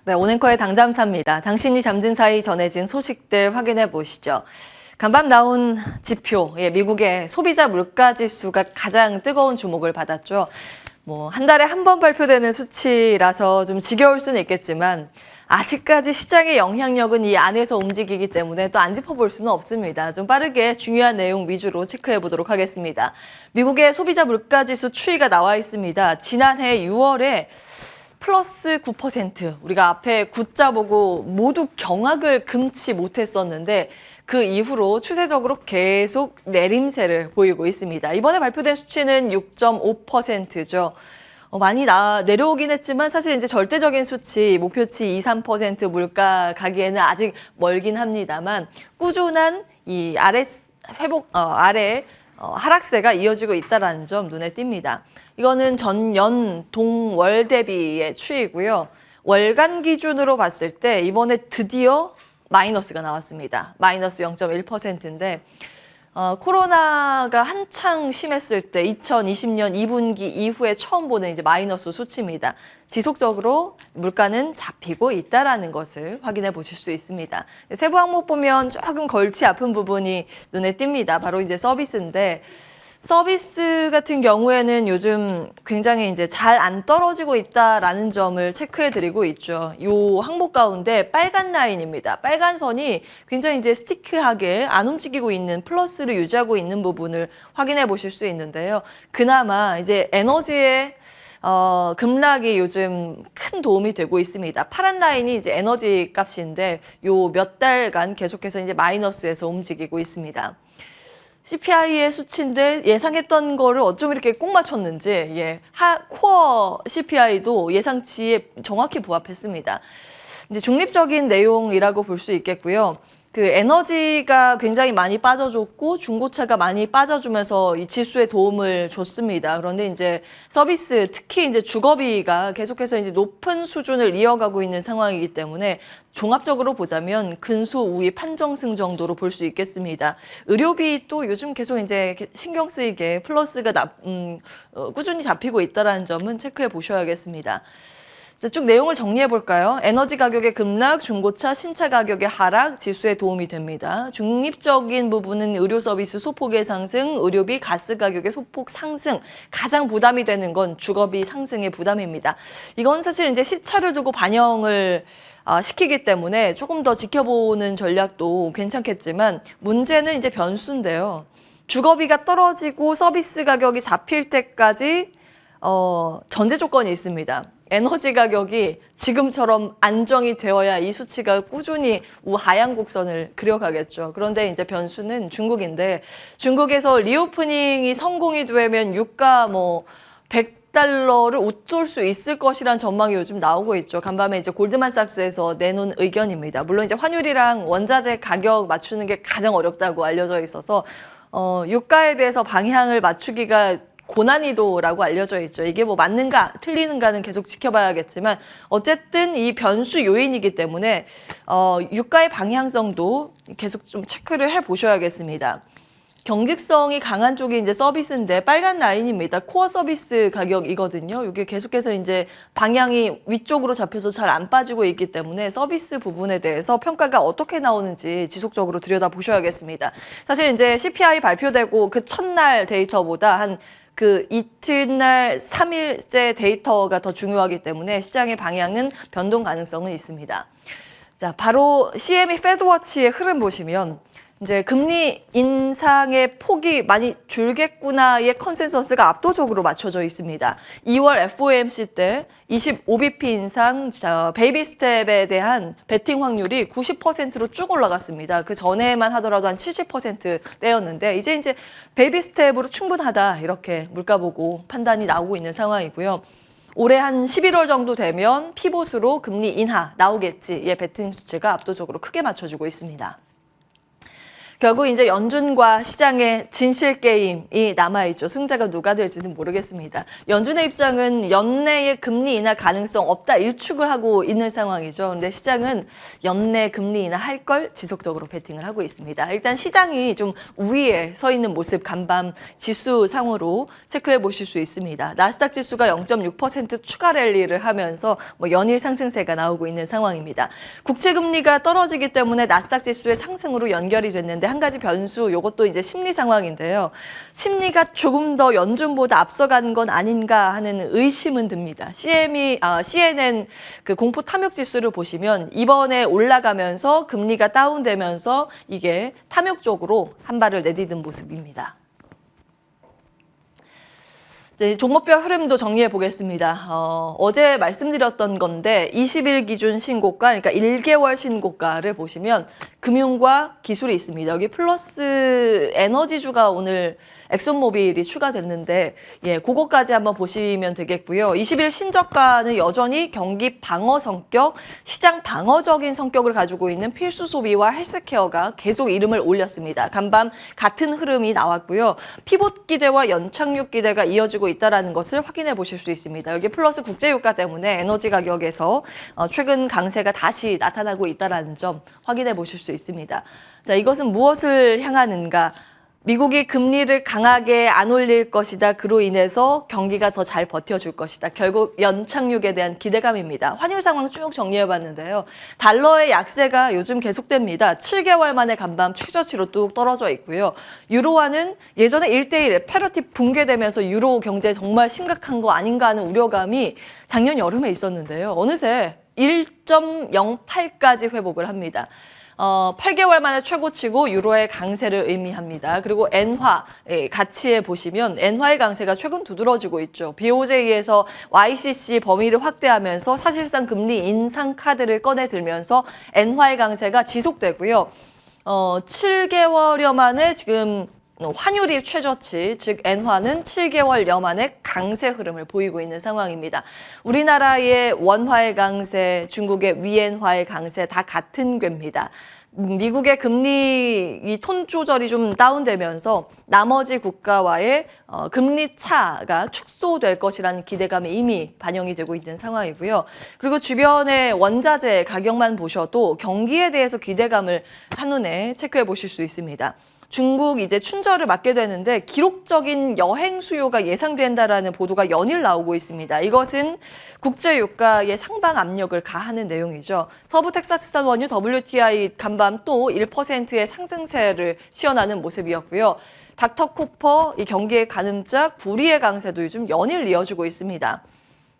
네, 오늘커의 당잠사입니다. 당신이 잠든 사이 전해진 소식들 확인해 보시죠. 간밤 나온 지표, 미국의 소비자 물가 지수가 가장 뜨거운 주목을 받았죠. 한 달에 한 번 발표되는 수치라서 좀 지겨울 수는 있겠지만 아직까지 시장의 영향력은 이 안에서 움직이기 때문에 또 안 짚어볼 수는 없습니다. 좀 빠르게 중요한 내용 위주로 체크해 보도록 하겠습니다. 미국의 소비자 물가 지수 추이가 나와 있습니다. 지난해 6월에 플러스 9%, 우리가 앞에 9자 보고 모두 경악을 금치 못했었는데 그 이후로 추세적으로 계속 내림세를 보이고 있습니다. 이번에 발표된 수치는 6.5%죠. 많이 내려오긴 했지만 사실 이제 절대적인 수치, 목표치 2, 3% 물가 가기에는 아직 멀긴 합니다만 꾸준한 이 아래 하락세가 이어지고 있다는 점 눈에 띕니다. 이거는 전년 동월 대비의 추이고요. 월간 기준으로 봤을 때 이번에 드디어 마이너스가 나왔습니다. 마이너스 0.1%인데 코로나가 한창 심했을 때 2020년 2분기 이후에 처음 보는 이제 마이너스 수치입니다. 지속적으로 물가는 잡히고 있다라는 것을 확인해 보실 수 있습니다. 세부 항목 보면 조금 골치 아픈 부분이 눈에 띕니다. 바로 이제 서비스인데 서비스 같은 경우에는 요즘 굉장히 이제 잘 안 떨어지고 있다라는 점을 체크해 드리고 있죠. 이 항목 가운데 빨간 라인입니다. 빨간 선이 굉장히 이제 스티키하게 안 움직이고 있는 플러스를 유지하고 있는 부분을 확인해 보실 수 있는데요. 그나마 이제 에너지의 급락이 요즘 큰 도움이 되고 있습니다. 파란 라인이 이제 에너지 값인데 요 몇 달간 계속해서 이제 마이너스에서 움직이고 있습니다. CPI의 수치인데 예상했던 거를 어쩜 이렇게 꼭 맞췄는지 코어 CPI도 예상치에 정확히 부합했습니다. 이제 중립적인 내용이라고 볼 수 있겠고요. 그 에너지가 굉장히 많이 빠져줬고 중고차가 많이 빠져주면서 이 지수에 도움을 줬습니다. 그런데 이제 서비스, 특히 이제 주거비가 계속해서 이제 높은 수준을 이어가고 있는 상황이기 때문에 종합적으로 보자면 근소우위 판정승 정도로 볼 수 있겠습니다. 의료비 또 요즘 계속 이제 신경 쓰이게 플러스가 꾸준히 잡히고 있다는 점은 체크해 보셔야겠습니다. 쭉 내용을 정리해 볼까요? 에너지 가격의 급락, 중고차, 신차 가격의 하락, 지수에 도움이 됩니다. 중립적인 부분은 의료 서비스 소폭의 상승, 의료비, 가스 가격의 소폭 상승. 가장 부담이 되는 건 주거비 상승의 부담입니다. 이건 사실 이제 시차를 두고 반영을 시키기 때문에 조금 더 지켜보는 전략도 괜찮겠지만 문제는 이제 변수인데요. 주거비가 떨어지고 서비스 가격이 잡힐 때까지 전제 조건이 있습니다. 에너지 가격이 지금처럼 안정이 되어야 이 수치가 꾸준히 우하향 곡선을 그려가겠죠. 그런데 이제 변수는 중국인데 중국에서 리오프닝이 성공이 되면 유가 100달러를 웃돌 수 있을 것이란 전망이 요즘 나오고 있죠. 간밤에 이제 골드만삭스에서 내놓은 의견입니다. 물론 이제 환율이랑 원자재 가격 맞추는 게 가장 어렵다고 알려져 있어서 유가에 대해서 방향을 맞추기가 고난이도라고 알려져 있죠. 이게 맞는가 틀리는가는 계속 지켜봐야겠지만 어쨌든 이 변수 요인이기 때문에 유가의 방향성도 계속 좀 체크를 해 보셔야겠습니다. 경직성이 강한 쪽이 이제 서비스인데 빨간 라인입니다. 코어 서비스 가격이거든요. 이게 계속해서 이제 방향이 위쪽으로 잡혀서 잘 안 빠지고 있기 때문에 서비스 부분에 대해서 평가가 어떻게 나오는지 지속적으로 들여다보셔야겠습니다. 사실 이제 CPI 발표되고 그 첫날 데이터보다 그 이튿날 3일째 데이터가 더 중요하기 때문에 시장의 방향은 변동 가능성은 있습니다. 자, 바로 CME 페드워치의 흐름 보시면 이제 금리 인상의 폭이 많이 줄겠구나의 컨센서스가 압도적으로 맞춰져 있습니다. 2월 FOMC 때 25bp 인상 베이비 스텝에 대한 베팅 확률이 90%로 쭉 올라갔습니다. 그 전에만 하더라도 한 70%대였는데 이제 베이비 스텝으로 충분하다 이렇게 물가 보고 판단이 나오고 있는 상황이고요. 올해 한 11월 정도 되면 피봇으로 금리 인하 나오겠지. 베팅 수치가 압도적으로 크게 맞춰지고 있습니다. 결국 이제 연준과 시장의 진실 게임이 남아있죠. 승자가 누가 될지는 모르겠습니다. 연준의 입장은 연내의 금리 인하 가능성 없다 일축을 하고 있는 상황이죠. 그런데 시장은 연내 금리 인하 할 걸 지속적으로 베팅을 하고 있습니다. 일단 시장이 좀 우위에 서 있는 모습 간밤 지수 상으로 체크해 보실 수 있습니다. 나스닥 지수가 0.6% 추가 랠리를 하면서 연일 상승세가 나오고 있는 상황입니다. 국채 금리가 떨어지기 때문에 나스닥 지수의 상승으로 연결이 됐는데 한 가지 변수, 이것도 이제 심리 상황인데요. 심리가 조금 더 연준보다 앞서간 건 아닌가 하는 의심은 듭니다. CNN 그 공포 탐욕 지수를 보시면 이번에 올라가면서 금리가 다운되면서 이게 탐욕 쪽으로 한 발을 내디딘 모습입니다. 네, 종목별 흐름도 정리해 보겠습니다. 어제 말씀드렸던 건데 20일 기준 신고가, 그러니까 1개월 신고가를 보시면 금융과 기술이 있습니다. 여기 플러스 에너지주가 오늘 엑슨모빌이 추가됐는데 그거까지 한번 보시면 되겠고요. 20일 신저가는 여전히 경기 방어 성격, 시장 방어적인 성격을 가지고 있는 필수 소비와 헬스케어가 계속 이름을 올렸습니다. 간밤 같은 흐름이 나왔고요. 피봇 기대와 연착륙 기대가 이어지고 있다는 것을 확인해 보실 수 있습니다. 여기 플러스 국제유가 때문에 에너지 가격에서 최근 강세가 다시 나타나고 있다는 점 확인해 보실 수 있습니다. 자, 이것은 무엇을 향하는가? 미국이 금리를 강하게 안 올릴 것이다. 그로 인해서 경기가 더 잘 버텨줄 것이다. 결국 연착륙에 대한 기대감입니다. 환율 상황 쭉 정리해봤는데요. 달러의 약세가 요즘 계속됩니다. 7개월 만에 간밤 최저치로 뚝 떨어져 있고요. 유로화는 예전에 1대1 패러티 붕괴되면서 유로 경제 정말 심각한 거 아닌가 하는 우려감이 작년 여름에 있었는데요. 어느새 1.08까지 회복을 합니다. 8개월 만에 최고치고 유로의 강세를 의미합니다. 그리고 엔화 가치에 보시면 엔화의 강세가 최근 두드러지고 있죠. BOJ에서 YCC 범위를 확대하면서 사실상 금리 인상 카드를 꺼내 들면서 엔화의 강세가 지속되고요. 7개월여 만에 지금 환율이 최저치, 즉 엔화는 7개월여 만에 강세 흐름을 보이고 있는 상황입니다. 우리나라의 원화의 강세, 중국의 위엔화의 강세 다 같은 궤입니다. 미국의 금리 이 톤 조절이 좀 다운되면서 나머지 국가와의 금리 차가 축소될 것이라는 기대감이 이미 반영이 되고 있는 상황이고요. 그리고 주변의 원자재 가격만 보셔도 경기에 대해서 기대감을 한눈에 체크해 보실 수 있습니다. 중국 이제 춘절을 맞게 되는데 기록적인 여행 수요가 예상된다라는 보도가 연일 나오고 있습니다. 이것은 국제 유가의 상방 압력을 가하는 내용이죠. 서부 텍사스산 원유 WTI 간밤 또 1%의 상승세를 시현하는 모습이었고요. 닥터코퍼 이 경기의 가늠작 구리의 강세도 요즘 연일 이어지고 있습니다.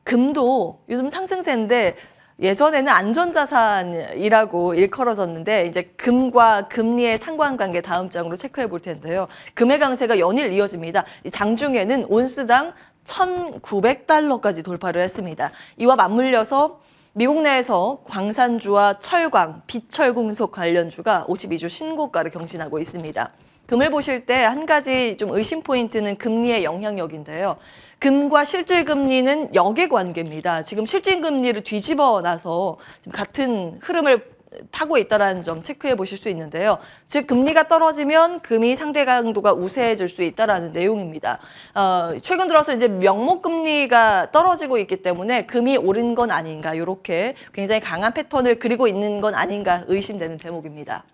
금도 요즘 상승세인데 예전에는 안전자산이라고 일컬어졌는데 이제 금과 금리의 상관관계 다음 장으로 체크해 볼 텐데요. 금의 강세가 연일 이어집니다. 장중에는 온스당 1,900달러까지 돌파를 했습니다. 이와 맞물려서 미국 내에서 광산주와 철광, 비철금속 관련주가 52주 신고가를 경신하고 있습니다. 금을 보실 때 한 가지 좀 의심 포인트는 금리의 영향력인데요. 금과 실질금리는 역의 관계입니다. 지금 실질금리를 뒤집어 놔서 지금 같은 흐름을 타고 있다는 점 체크해 보실 수 있는데요. 즉 금리가 떨어지면 금이 상대 강도가 우세해질 수 있다는 내용입니다. 최근 들어서 이제 명목금리가 떨어지고 있기 때문에 금이 오른 건 아닌가, 이렇게 굉장히 강한 패턴을 그리고 있는 건 아닌가 의심되는 대목입니다.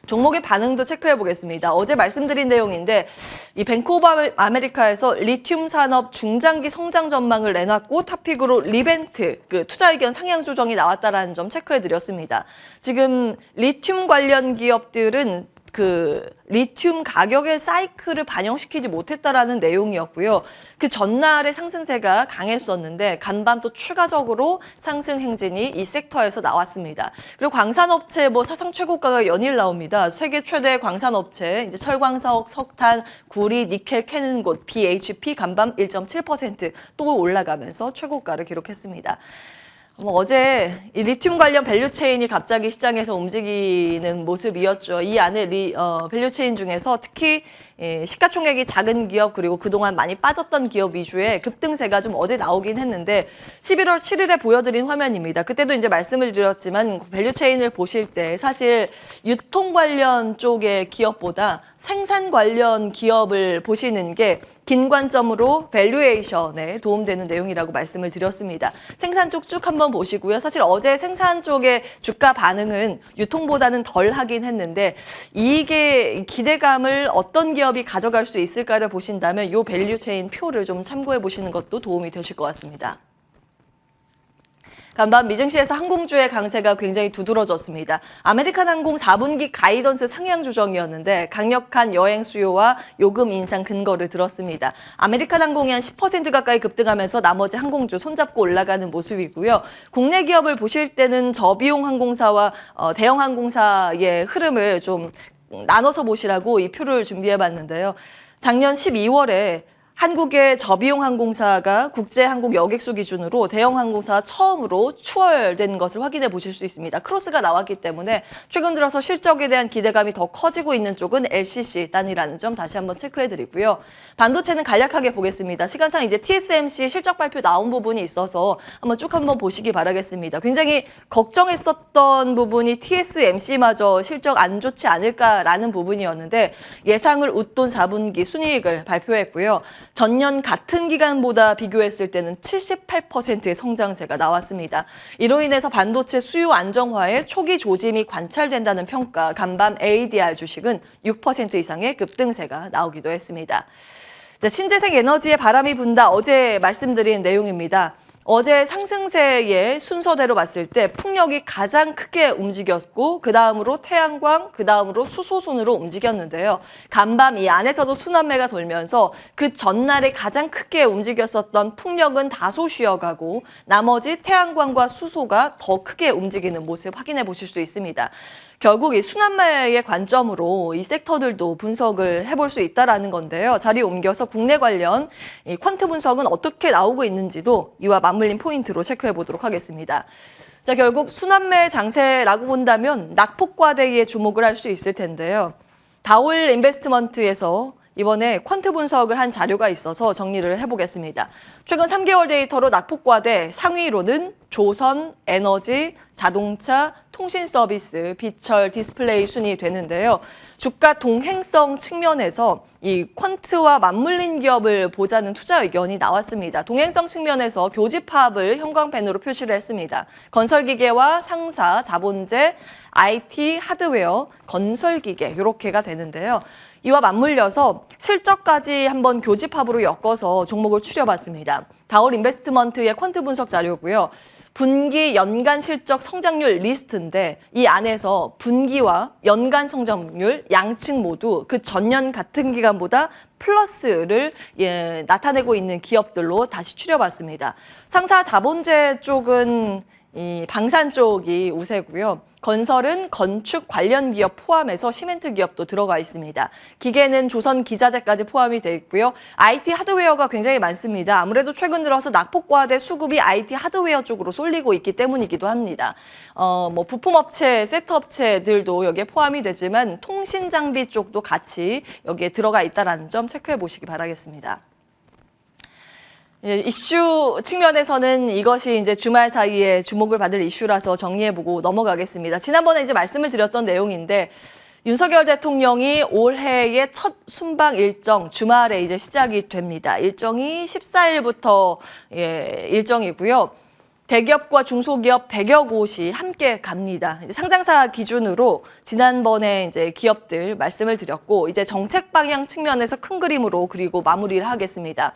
종목의 반응도 체크해 보겠습니다. 어제 말씀드린 내용인데 이 뱅크 오브 아메리카에서 리튬 산업 중장기 성장 전망을 내놨고 탑픽으로 리벤트 그 투자 의견 상향 조정이 나왔다라는 점 체크해 드렸습니다. 지금 리튬 관련 기업들은 그 리튬 가격의 사이클을 반영시키지 못했다라는 내용이었고요. 그 전날의 상승세가 강했었는데 간밤 또 추가적으로 상승 행진이 이 섹터에서 나왔습니다. 그리고 광산업체 사상 최고가가 연일 나옵니다. 세계 최대 광산업체 이제 철광석, 석탄, 구리, 니켈 캐는 곳 BHP 간밤 1.7% 또 올라가면서 최고가를 기록했습니다. 어제 이 리튬 관련 밸류체인이 갑자기 시장에서 움직이는 모습이었죠. 이 안에 밸류체인 중에서 특히 시가총액이 작은 기업 그리고 그동안 많이 빠졌던 기업 위주의 급등세가 좀 어제 나오긴 했는데 11월 7일에 보여드린 화면입니다. 그때도 이제 말씀을 드렸지만 밸류체인을 보실 때 사실 유통 관련 쪽의 기업보다 생산 관련 기업을 보시는 게 긴 관점으로 밸류에이션에 도움되는 내용이라고 말씀을 드렸습니다. 생산 쪽 쭉 한번 보시고요. 사실 어제 생산 쪽의 주가 반응은 유통보다는 덜 하긴 했는데 이게 기대감을 어떤 기업이 가져갈 수 있을까를 보신다면 이 밸류체인 표를 좀 참고해 보시는 것도 도움이 되실 것 같습니다. 간밤 미증시에서 항공주의 강세가 굉장히 두드러졌습니다. 아메리칸 항공 4분기 가이던스 상향 조정이었는데 강력한 여행 수요와 요금 인상 근거를 들었습니다. 아메리칸 항공이 한 10% 가까이 급등하면서 나머지 항공주 손잡고 올라가는 모습이고요. 국내 기업을 보실 때는 저비용 항공사와 대형 항공사의 흐름을 좀 나눠서 보시라고 이 표를 준비해봤는데요. 작년 12월에 한국의 저비용 항공사가 국제 항공 여객수 기준으로 대형 항공사 처음으로 추월된 것을 확인해 보실 수 있습니다. 크로스가 나왔기 때문에 최근 들어서 실적에 대한 기대감이 더 커지고 있는 쪽은 LCC 단이라는 점 다시 한번 체크해 드리고요. 반도체는 간략하게 보겠습니다. 시간상 이제 TSMC 실적 발표 나온 부분이 있어서 한번 보시기 바라겠습니다. 굉장히 걱정했었던 부분이 TSMC마저 실적 안 좋지 않을까라는 부분이었는데 예상을 웃돈 4분기 순이익을 발표했고요. 전년 같은 기간보다 비교했을 때는 78%의 성장세가 나왔습니다. 이로 인해서 반도체 수요 안정화에 초기 조짐이 관찰된다는 평가, 간밤 ADR 주식은 6% 이상의 급등세가 나오기도 했습니다. 자, 신재생 에너지에 바람이 분다. 어제 말씀드린 내용입니다. 어제 상승세의 순서대로 봤을 때 풍력이 가장 크게 움직였고 그 다음으로 태양광, 그 다음으로 수소순으로 움직였는데요. 간밤 이 안에서도 순환매가 돌면서 그 전날에 가장 크게 움직였었던 풍력은 다소 쉬어가고 나머지 태양광과 수소가 더 크게 움직이는 모습 확인해 보실 수 있습니다. 결국 이 순환매의 관점으로 이 섹터들도 분석을 해볼 수 있다는 건데요. 자리 옮겨서 국내 관련 이 퀀트 분석은 어떻게 나오고 있는지도 이와 맞물린 포인트로 체크해 보도록 하겠습니다. 자, 결국 순환매 장세라고 본다면 낙폭과대에 주목을 할 수 있을 텐데요. 다올 인베스트먼트에서 이번에 퀀트 분석을 한 자료가 있어서 정리를 해보겠습니다. 최근 3개월 데이터로 낙폭과대 상위로는 조선, 에너지, 자동차, 통신 서비스, 비철, 디스플레이 순이 되는데요. 주가 동행성 측면에서 이 퀀트와 맞물린 기업을 보자는 투자 의견이 나왔습니다. 동행성 측면에서 교집합을 형광펜으로 표시를 했습니다. 건설기계와 상사, 자본재, IT, 하드웨어, 건설기계 이렇게가 되는데요. 이와 맞물려서 실적까지 한번 교집합으로 엮어서 종목을 추려봤습니다. 다올 인베스트먼트의 퀀트 분석 자료고요. 분기 연간 실적 성장률 리스트인데 이 안에서 분기와 연간 성장률 양측 모두 그 전년 같은 기간보다 플러스를 나타내고 있는 기업들로 다시 추려봤습니다. 상사 자본재 쪽은 이 방산 쪽이 우세고요. 건설은 건축 관련 기업 포함해서 시멘트 기업도 들어가 있습니다. 기계는 조선 기자재까지 포함이 돼 있고요. IT 하드웨어가 굉장히 많습니다. 아무래도 최근 들어서 낙폭과대 수급이 IT 하드웨어 쪽으로 쏠리고 있기 때문이기도 합니다. 부품업체, 세트업체들도 여기에 포함이 되지만 통신 장비 쪽도 같이 여기에 들어가 있다는 점 체크해 보시기 바라겠습니다. 이슈 측면에서는 이것이 이제 주말 사이에 주목을 받을 이슈라서 정리해보고 넘어가겠습니다. 지난번에 이제 말씀을 드렸던 내용인데 윤석열 대통령이 올해의 첫 순방 일정 주말에 이제 시작이 됩니다. 일정이 14일부터 일정이고요. 대기업과 중소기업 100여 곳이 함께 갑니다. 이제 상장사 기준으로 지난번에 이제 기업들 말씀을 드렸고 이제 정책 방향 측면에서 큰 그림으로 그리고 마무리를 하겠습니다.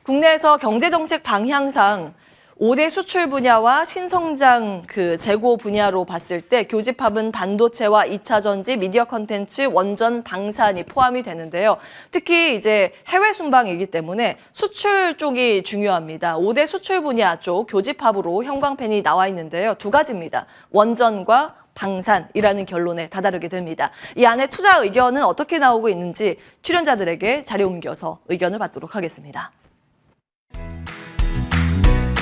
국내에서 경제정책 방향상 5대 수출 분야와 신성장 재고 분야로 봤을 때 교집합은 반도체와 2차 전지, 미디어 컨텐츠, 원전, 방산이 포함이 되는데요. 특히 이제 해외 순방이기 때문에 수출 쪽이 중요합니다. 5대 수출 분야 쪽 교집합으로 형광펜이 나와 있는데요. 두 가지입니다. 원전과 방산이라는 결론에 다다르게 됩니다. 이 안에 투자 의견은 어떻게 나오고 있는지 출연자들에게 자리 옮겨서 의견을 받도록 하겠습니다.